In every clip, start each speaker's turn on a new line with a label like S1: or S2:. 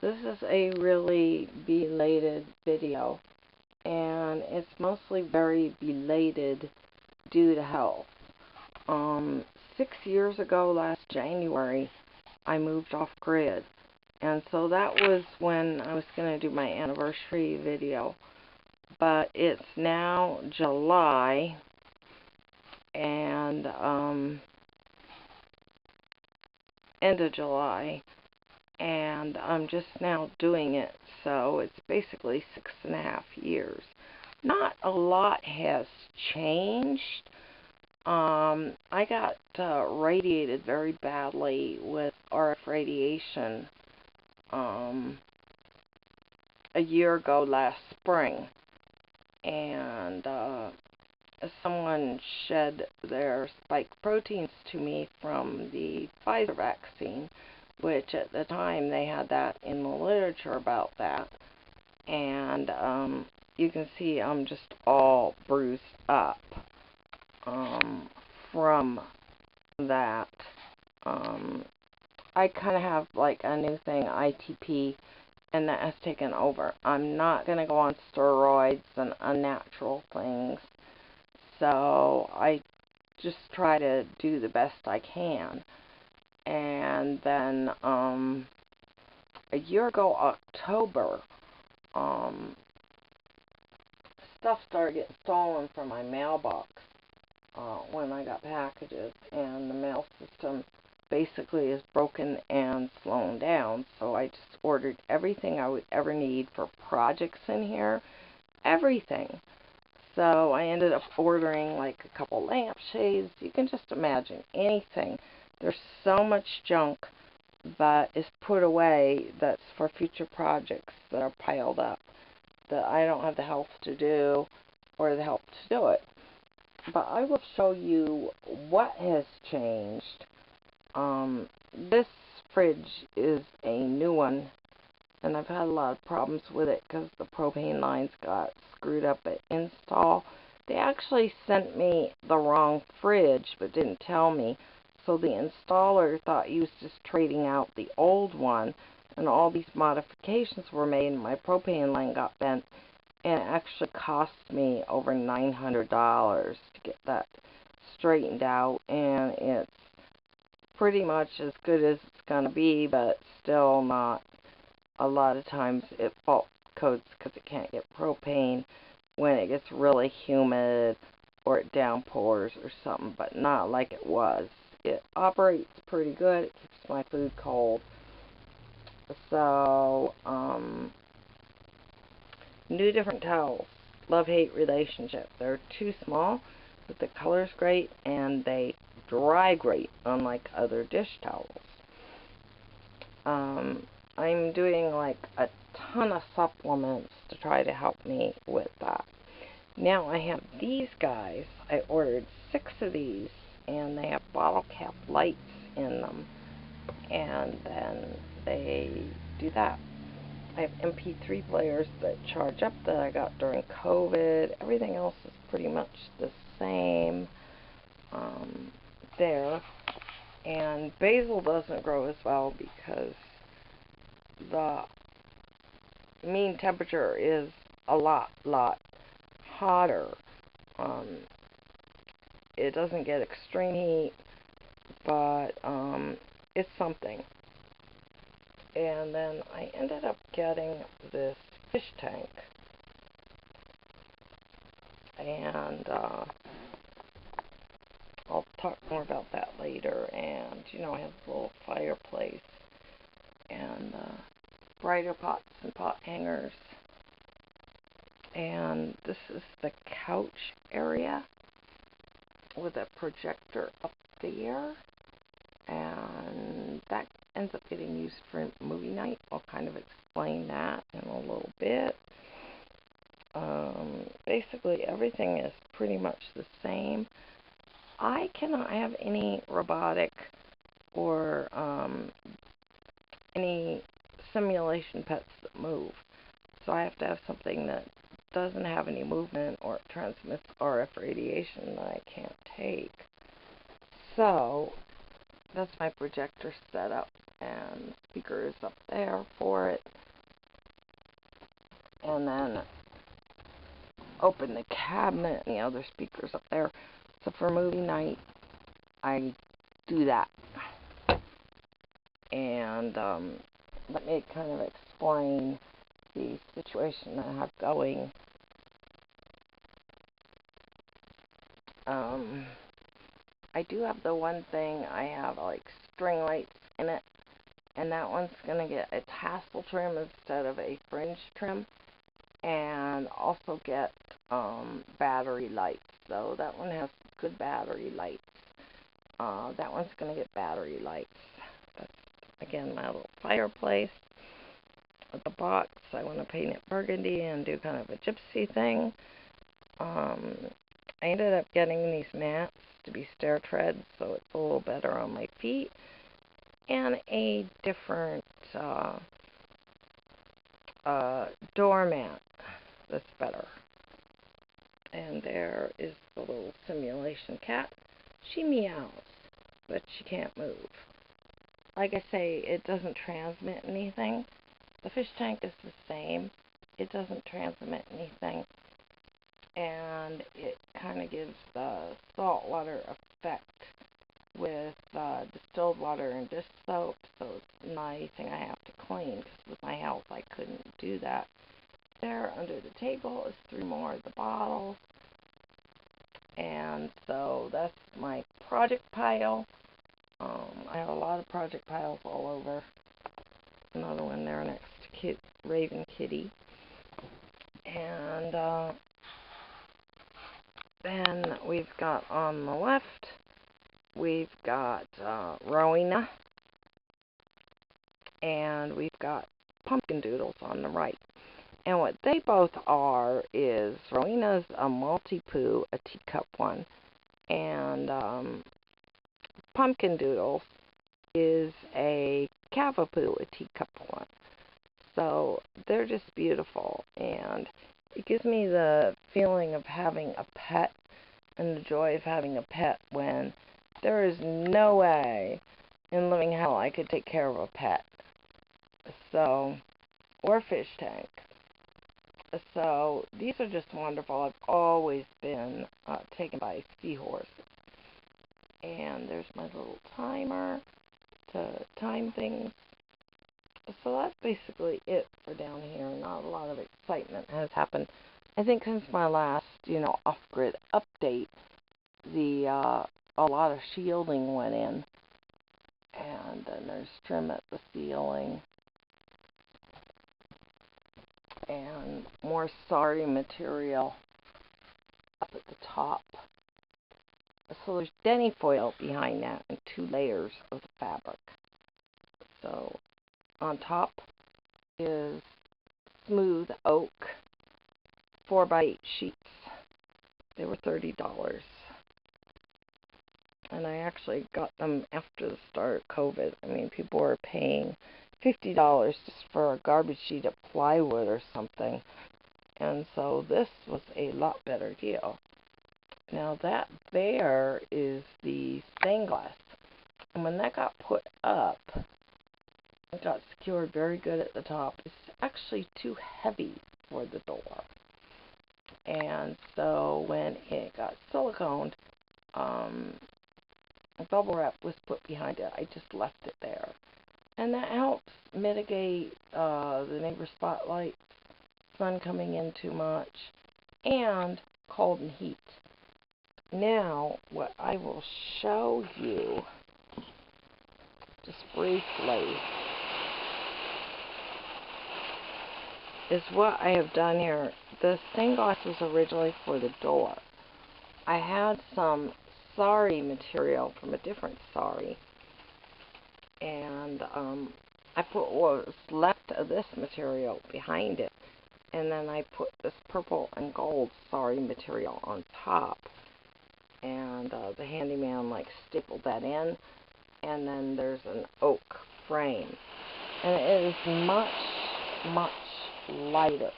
S1: This is a really belated video, and it's mostly very belated due to health. 6 years ago, last January, I moved off grid, and so that was when I was going to do my anniversary video. But it's now July, and end of July, and I'm just now doing it, so it's basically 6.5 years. Not a lot has changed. I got radiated very badly with RF radiation a year ago last spring, and someone shed their spike proteins to me from the Pfizer vaccine, which at the time they had that in the literature about that. And you can see I'm just all bruised up from that. I kind of have like a new thing, ITP, and that has taken over. I'm not going to go on steroids and unnatural things, so I just try to do the best I can. And then a year ago, October, stuff started getting stolen from my mailbox when I got packages, and the mail system basically is broken and slowing down. So I just ordered everything I would ever need for projects in here, everything. So I ended up ordering like a couple lampshades. You can just imagine anything. There's so much junk that is put away that's for future projects that are piled up that I don't have the health to do or the help to do it. But I will show you what has changed. This fridge is a new one, and I've had a lot of problems with it because the propane lines got screwed up at install. They actually sent me the wrong fridge but didn't tell me, so the installer thought he was just trading out the old one, and all these modifications were made and my propane line got bent, and it actually cost me over $900 to get that straightened out, and it's pretty much as good as it's going to be, but still not. A lot of times it fault codes because it can't get propane when it gets really humid or it downpours or something, but not like it was. It operates pretty good. It keeps my food cold. So, new different towels. Love-hate relationship. They're too small, but the color's great, and they dry great, unlike other dish towels. I'm doing like a ton of supplements to try to help me with that. Now I have these guys. I ordered 6 of these, and they have bottle cap lights in them, and then they do that. I have MP3 players that charge up that I got during COVID. Everything else is pretty much the same there. And basil doesn't grow as well because the mean temperature is a lot hotter. It doesn't get extreme heat, but it's something. And then I ended up getting this fish tank, and I'll talk more about that later. And you know, I have a little fireplace and brighter pots and pot hangers, and this is the couch area with a projector up there, and that ends up getting used for movie night. I'll kind of explain that in a little bit. Basically everything is pretty much the same. I cannot have any robotic or any simulation pets that move, so I have to have something that doesn't have any movement or transmits RF radiation that I can't take. So that's my projector setup, and the speaker is up there for it. and then open the cabinet and the other speakers up there. So for movie night, I do that. And let me kind of explain the situation that I have going. I do have the one thing, I have like string lights in it, and that one's going to get a tassel trim instead of a fringe trim, and also get battery lights. So that one has good battery lights. That one's going to get battery lights. That's, again, my little fireplace. The box, I want to paint it burgundy and do kind of a gypsy thing. I ended up getting these mats to be stair treads, so it's a little better on my feet, and a different doormat that's better. And there is the little simulation cat. She meows, but she can't move. Like I say, it doesn't transmit anything. The fish tank is the same. It doesn't transmit anything. And it kind of gives the saltwater effect with distilled water and dish soap. So it's not anything I have to clean, because with my health I couldn't do that. There under the table is 3 more of the bottles. And so that's my project pile. I have a lot of project piles all over. Another one there next to Raven Kitty. And then we've got on the left, we've got Rowena, and we've got pumpkin doodles on the right. And what they both are is, Rowena's a multi-poo, a teacup one, and pumpkin doodles is a cavapoo, a teacup one. So they're just beautiful, and it gives me the feeling of having a pet and the joy of having a pet when there is no way in living hell I could take care of a pet. So, or fish tank. So these are just wonderful. I've always been taken by seahorses. And there's my little timer to time things. So that's basically it for down here. Not a lot of excitement has happened. I think since my last, off-grid update, a lot of shielding went in. And then there's trim at the ceiling. And more sari material up at the top. So there's denny foil behind that and 2 layers of the fabric. So on top is smooth oak 4x8 sheets. They were $30. And I actually got them after the start of COVID. I mean, people were paying $50 just for a garbage sheet of plywood or something. And so this was a lot better deal. Now that there is the stained glass. And when that got put up, it got secured very good at the top. It's actually too heavy for the door. And so when it got siliconed, bubble wrap was put behind it. I just left it there. And that helps mitigate the neighbor spotlight, sun coming in too much, and cold and heat. Now, what I will show you, just briefly, is what I have done here. The stained glass was originally for the door. I had some sari material from a different sari, and I put what was left of this material behind it, and then I put this purple and gold sari material on top, and the handyman stapled that in, and then there's an oak frame, and it is much, much lighter.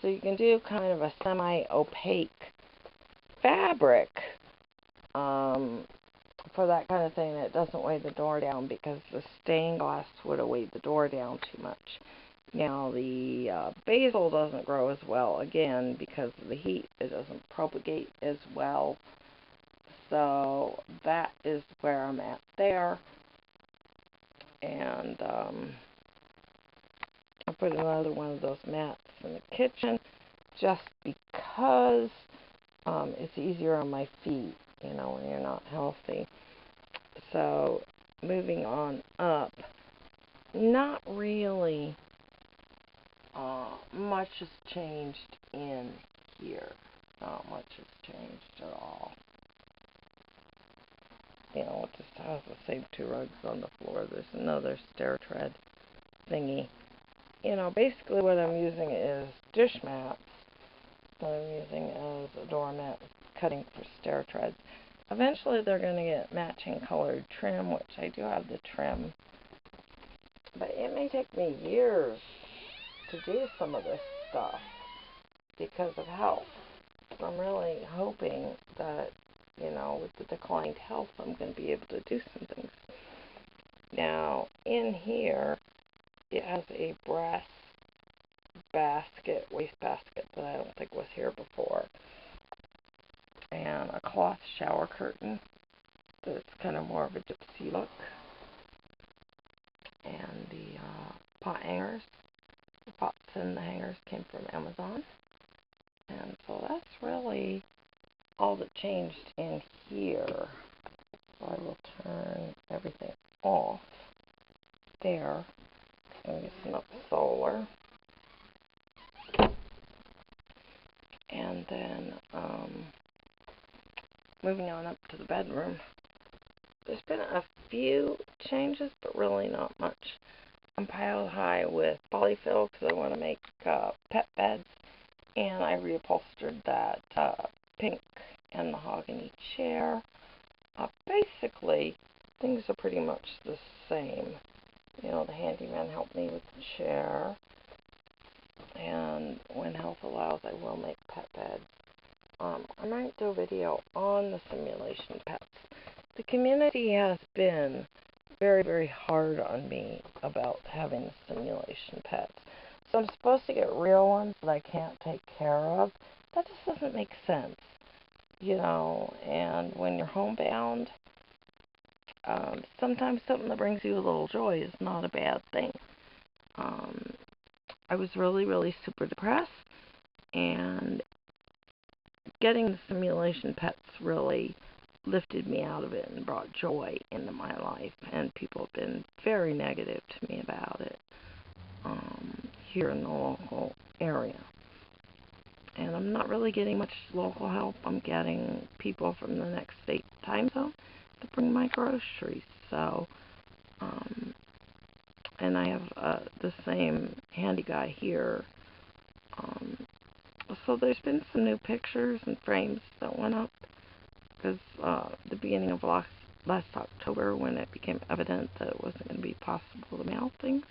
S1: So you can do kind of a semi-opaque fabric for that kind of thing that doesn't weigh the door down, because the stained glass would have weighed the door down too much. Now the basil doesn't grow as well, again, because of the heat. It doesn't propagate as well. So that is where I'm at there. And I put another one of those mats in the kitchen just because it's easier on my feet, when you're not healthy. So moving on up, not really much has changed in here. Not much has changed at all. It just has the same two rugs on the floor. There's another stair tread thingy. Basically what I'm using is dish mats that I'm using as a doormat, cutting for stair treads. Eventually they're going to get matching colored trim, which I do have the trim. But it may take me years to do some of this stuff because of health. I'm really hoping that, with the declined health, I'm going to be able to do some things. Now, in here, it has a brass waste basket that I don't think was here before, and a cloth shower curtain that's kind of more of a gypsy look, and the pot hangers. The pots and the hangers came from Amazon, and so that's really all that changed in here. So I will turn everything off there and loosen up solar. And then moving on up to the bedroom. There's been a few changes, but really not much. I'm piled high with polyfill because I want to make pet beds, and I reupholstered that pink and mahogany chair. Basically, things are pretty much the same. The handyman helped me with the chair, and when health allows, I will make pet beds. I might do a video on the simulation pets. The community has been very, very hard on me about having simulation pets. So I'm supposed to get real ones that I can't take care of. That just doesn't make sense, and when you're homebound, sometimes something that brings you a little joy is not a bad thing. I was really, really super depressed, and getting the simulation pets really lifted me out of it and brought joy into my life, and people have been very negative to me about it here in the local area. And I'm not really getting much local help. I'm getting people from the next state time zone to bring my groceries. So, and I have the same handy guy here. So there's been some new pictures and frames that went up because the beginning of last October, when it became evident that it wasn't going to be possible to mail things,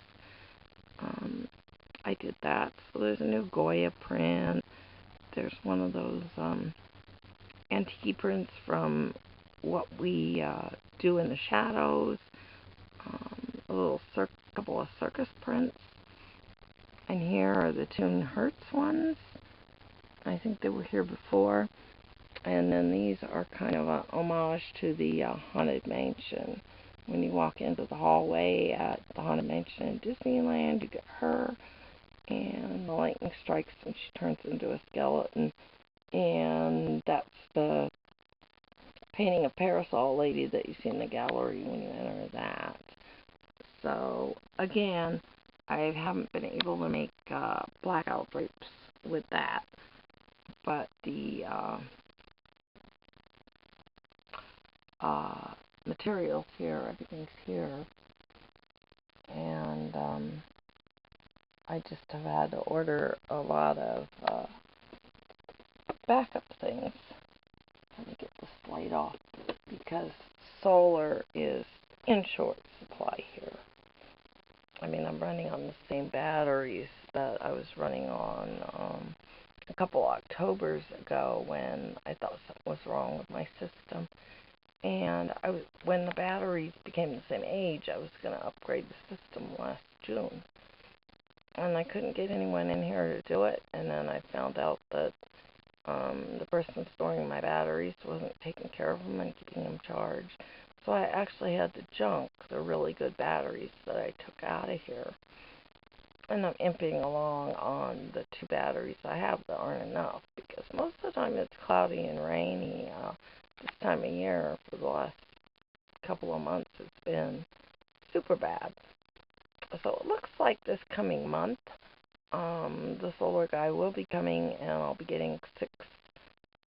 S1: I did that. So there's a new Goya print. There's one of those antique prints from what we do in the shadows. A couple of circus prints. And here are the Toon Hertz ones. I think they were here before. And then these are kind of a homage to the Haunted Mansion. When you walk into the hallway at the Haunted Mansion in Disneyland, you get her, and the lightning strikes and she turns into a skeleton. And that's the painting of Parasol Lady that you see in the gallery when you enter that. So, again, I haven't been able to make blackout drapes with that, but the materials here, everything's here, and I just have had to order a lot of backup things. Let me get this light off because solar is in short supply here. I mean, I'm running on the same batteries that I was running on a couple Octobers ago when I thought something was wrong with my system. And when the batteries became the same age, I was going to upgrade the system last June. and I couldn't get anyone in here to do it. And then I found out that the person storing my batteries wasn't taking care of them and keeping them charged. So I actually had to junk the really good batteries that I took out of here. And I'm imping along on the 2 batteries I have that aren't enough, because most of the time it's cloudy and rainy. This time of year, for the last couple of months, it's been super bad. So it looks like this coming month, the solar guy will be coming, and I'll be getting 6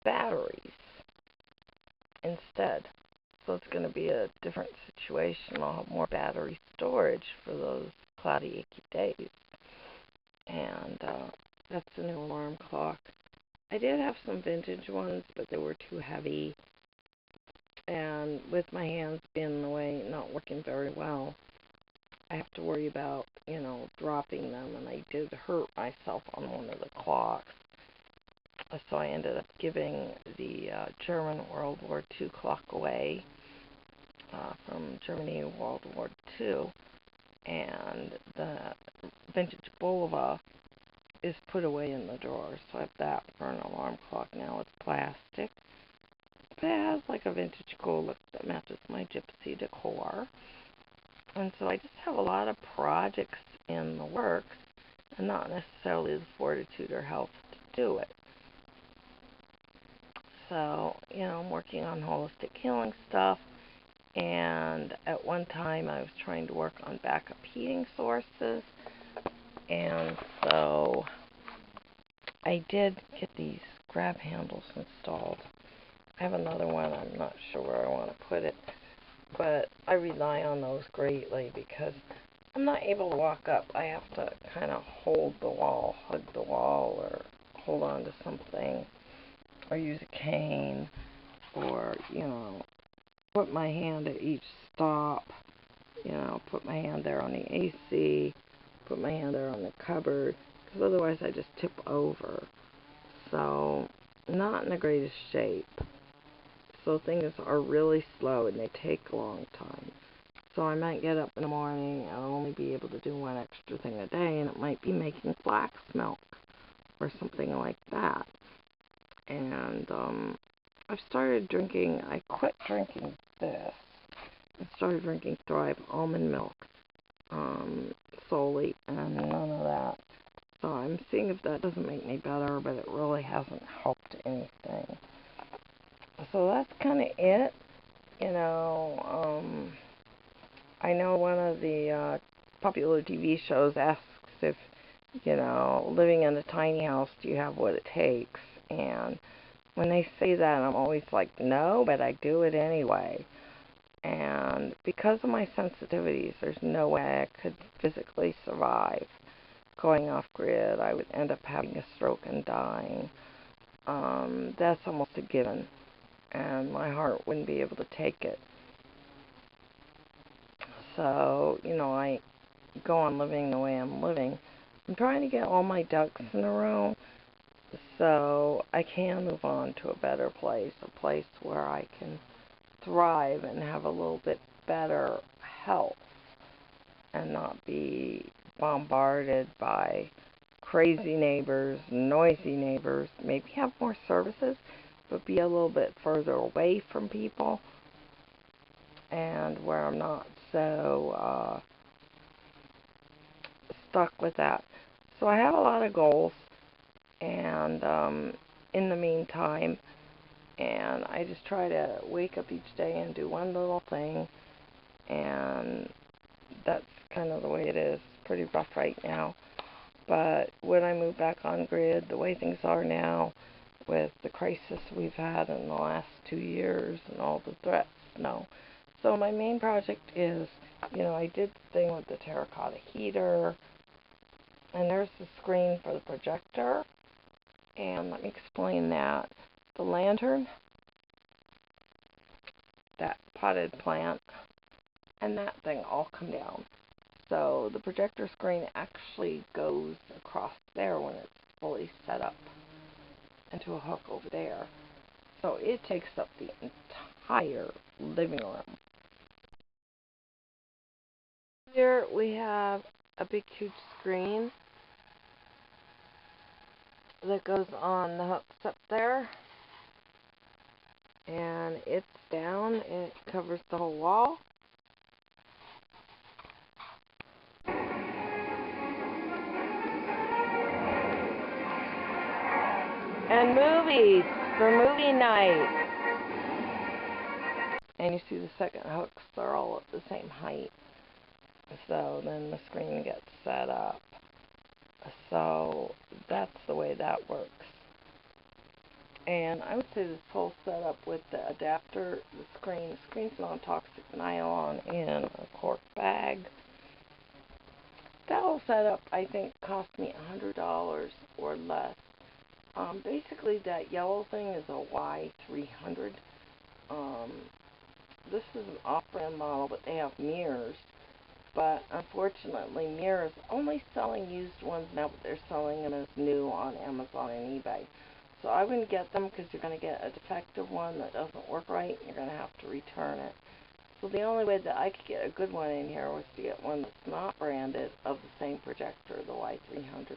S1: batteries instead. So it's going to be a different situation. I'll have more battery storage for those cloudy, icky days. And that's the new alarm clock. I did have some vintage ones, but they were too heavy. And with my hands being in the way, not working very well, I have to worry about, dropping them. And I did hurt myself on one of the clocks. So I ended up giving the German World War II clock away, from Germany World War II. And the vintage Bulova is put away in the drawer. So I have that for an alarm clock now. It's plastic. But it has like a vintage gold look that matches my gypsy decor. And so I just have a lot of projects in the works and not necessarily the fortitude or health to do it. So, I'm working on holistic healing stuff. And at one time I was trying to work on backup heating sources. And so I did get these grab handles installed. I have another one. I'm not sure where I want to put it. But I rely on those greatly because I'm not able to walk up. I have to kind of hold the wall, hug the wall, or hold on to something, or use a cane, or, put my hand at each stop, put my hand there on the AC, put my hand there on the cupboard, because otherwise I just tip over. So, not in the greatest shape. So things are really slow and they take a long time. So I might get up in the morning and I'll only be able to do one extra thing a day, and it might be making flax milk or something like that. And I've started drinking, I quit drinking this. I started drinking Thrive almond milk solely, and none of that. So I'm seeing if that doesn't make me better, but it really hasn't helped anything. So that's kind of it. I know one of the popular TV shows asks if, living in a tiny house, do you have what it takes? And when they say that, I'm always like, no, but I do it anyway. And because of my sensitivities, there's no way I could physically survive going off grid. I would end up having a stroke and dying. That's almost a given. And my heart wouldn't be able to take it. So, I go on living the way I'm living. I'm trying to get all my ducks in a row so I can move on to a better place, a place where I can thrive and have a little bit better health and not be bombarded by crazy neighbors, noisy neighbors, maybe have more services, but be a little bit further away from people, and where I'm not so stuck with that. So I have a lot of goals, and in the meantime, and I just try to wake up each day and do one little thing, and that's kind of the way it is. It's pretty rough right now. But when I move back on grid, the way things are now, with the crisis we've had in the last 2 years and all the threats, no. So my main project is, I did the thing with the terracotta heater, and there's the screen for the projector, and let me explain that. The lantern, that potted plant, and that thing all come down. So the projector screen actually goes across there when it's fully set up into a hook over there. So it takes up the entire living room. Here we have a big huge screen, that goes on the hooks up there. And it's down. It covers the whole wall. And movies for movie night. And you see the second hooks, they're all at the same height. So then the screen gets set up. So that's the way that works. And I would say this whole setup with the adapter, the screen's non-toxic nylon in a cork bag. That whole setup, I think, cost me $100 or less. Basically, that yellow thing is a Y300. This is an off-brand model, but they have mirrors. But unfortunately, mirrors only selling used ones now, but they're selling them as new on Amazon and eBay. So I wouldn't get them because you're going to get a defective one that doesn't work right, and you're going to have to return it. So the only way that I could get a good one in here was to get one that's not branded of the same projector, the Y300.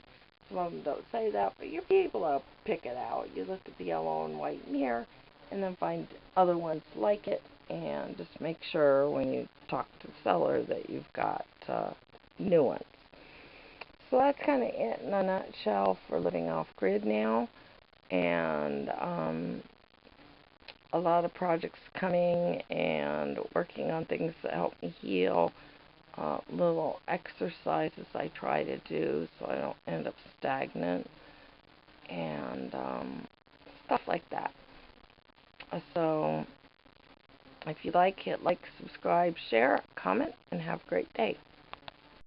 S1: Some of them don't say that, but you'll be able to pick it out. You look at the yellow and white mirror, and then find other ones like it, and just make sure when you talk to the seller that you've got new ones. So that's kind of it in a nutshell for living off-grid now. And a lot of projects coming and working on things that help me heal. Little exercises I try to do so I don't end up stagnant. And stuff like that. So if you like, hit like, subscribe, share, comment, and have a great day.